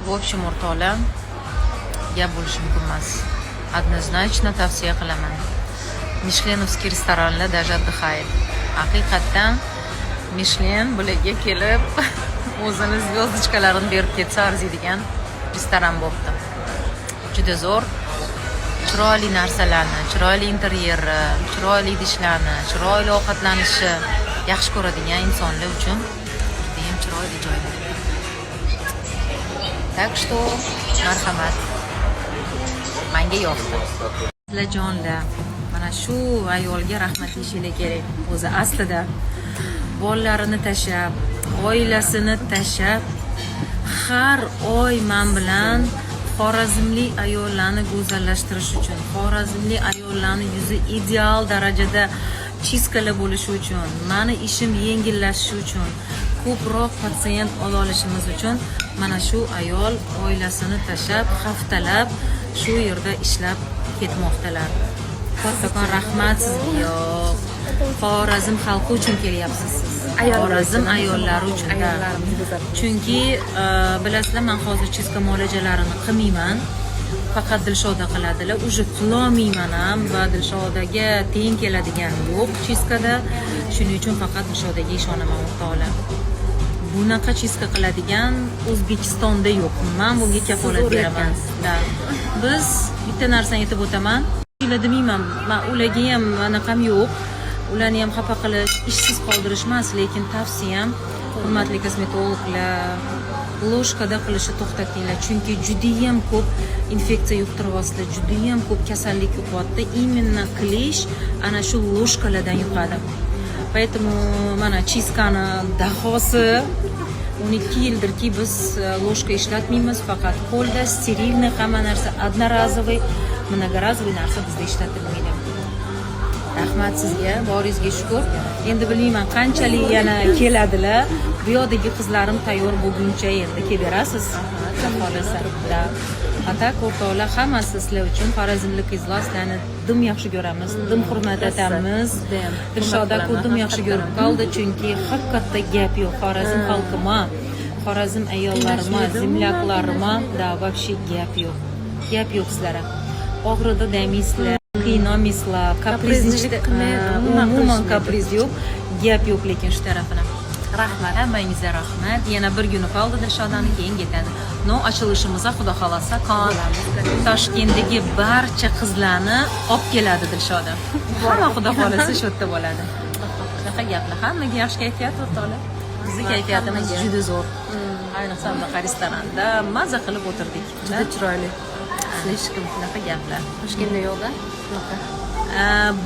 В общем, o'rtoqlar, gap bo'lishi mumkin emas. Однозначно tavsiya qilaman. Mishlenovskiy restoranlar даже отдыхает. Haqiqatan Mishlen bularga kelib o'zini zvezdochkalarini berib ketsa arziydigan restoran bo'libdi. Juda zo'r. Chiroyli narsalarni, chiroyli interyerni, chiroyli idishlarni, chiroyli ovqatlanishi yaxshi ko'radigan insonlar uchun juda ham chiroyli joy. Так что marhamat. Menga yoqdi. Sizlarjonlar, mana shu ayolga rahmat deyishinglar kerak. O'zi aslida bolalarini tashab, oilasini tashab, har oy men bilan xorazmlik ayollarni go'zallashtirish uchun, xorazmlik ayollarning yuzi ideal darajada chiskalar bo'lishi uchun, meni ishim yengillashishi uchun, ko'proq patsient ola olishimiz uchun mana shu ayol oilasini tashab, haftalab shu yerda ishlab ketmoqdalar. Kattakon rahmat sizga. Xorazm xalqi uchun kelyapsiz siz. Xorazm ayollari uchun. Chunki bilasizlar, men hozir chiska muolajalarini qilmayman. Faqat Dilshoda qiladilar. Uje qilolmayman ham va Dilshodaga teng keladigan yo'q chiskada. Shuning uchun faqat Dilshodaga ishonaman, o'rtoqlar. Bunaqa chiska qiladigan O'zbekistonda yo'q. Men bunga kafolat beraman. Biz bitta narsani aytib o'taman. Demayman, men ularga ham anaqam yo'q. Ularni ham xafa qilish, ishsiz qoldirish emas, lekin tavsiyam hurmatli kosmetologlar, loshkada qilishni to'xtatinglar, chunki juda ham ko'p infeksiya yuqtiryapsizlar, juda ham ko'p kasallik yuqyapti. Именно qilish ana shu loshkalardan yuqadi. Поэтому mana chiskani dahosi 12 yildirki biz loshka ishlatmaymiz, faqat qo'lda sterilniy hamma narsa одноразовый, многоразовый narsa bizda ishlatilmaydi. Rahmat sizga, boringizga shukur. Endi bilmayman qanchalik yana keladilar. Bu yoqdagi qizlarim tayyor bo'lguncha endi kelib berasiz. Xohlasalar. Atak o'rtoqlar, hammasi sizlar uchun xorazmlik qizlar sizlarni dim yaxshi ko'ramiz, dim hurmat etamiz. Dilshoda dim yaxshi ko'rib qoldi, chunki haqiqatda gap yo'q. Xorazm xalqima, xorazm ayollarima, zemlyaklarimma da вообще gap yo'q. Gap yo'q sizlarga. Og'rida demaysizlar. Qiynalmaysizlar, kaprizlik umuman kapriz yo'q, gap yo'q lekin shu tarafini. Rahmat, hammangizga rahmat. Yana bir kuni qoldi Dilshodani keyin ketadi. No, ochilishimizga Xudo xolasa Toshkentdagi barcha qizlarni olib keladi Dilshoda. Hamma Xudo xolasa shu yerda bo'ladi. Shunaqa gaplar. Hammaga yaxshi kayfiyat o'rtoqlar. Bizning kayfiyatimiz juda zo'r. Ayniqsa bunaqa restoranda maza qilib o'tirdik. Juda chiroyli. Hech kim shunaqa gaplar. Toshkentda yo'q-da?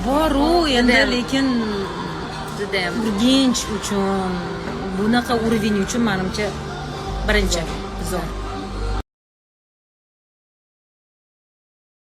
Boru endi, lekin juda ham Urganch uchun, bunaqa уровень uchun menimcha birinchi zo'r.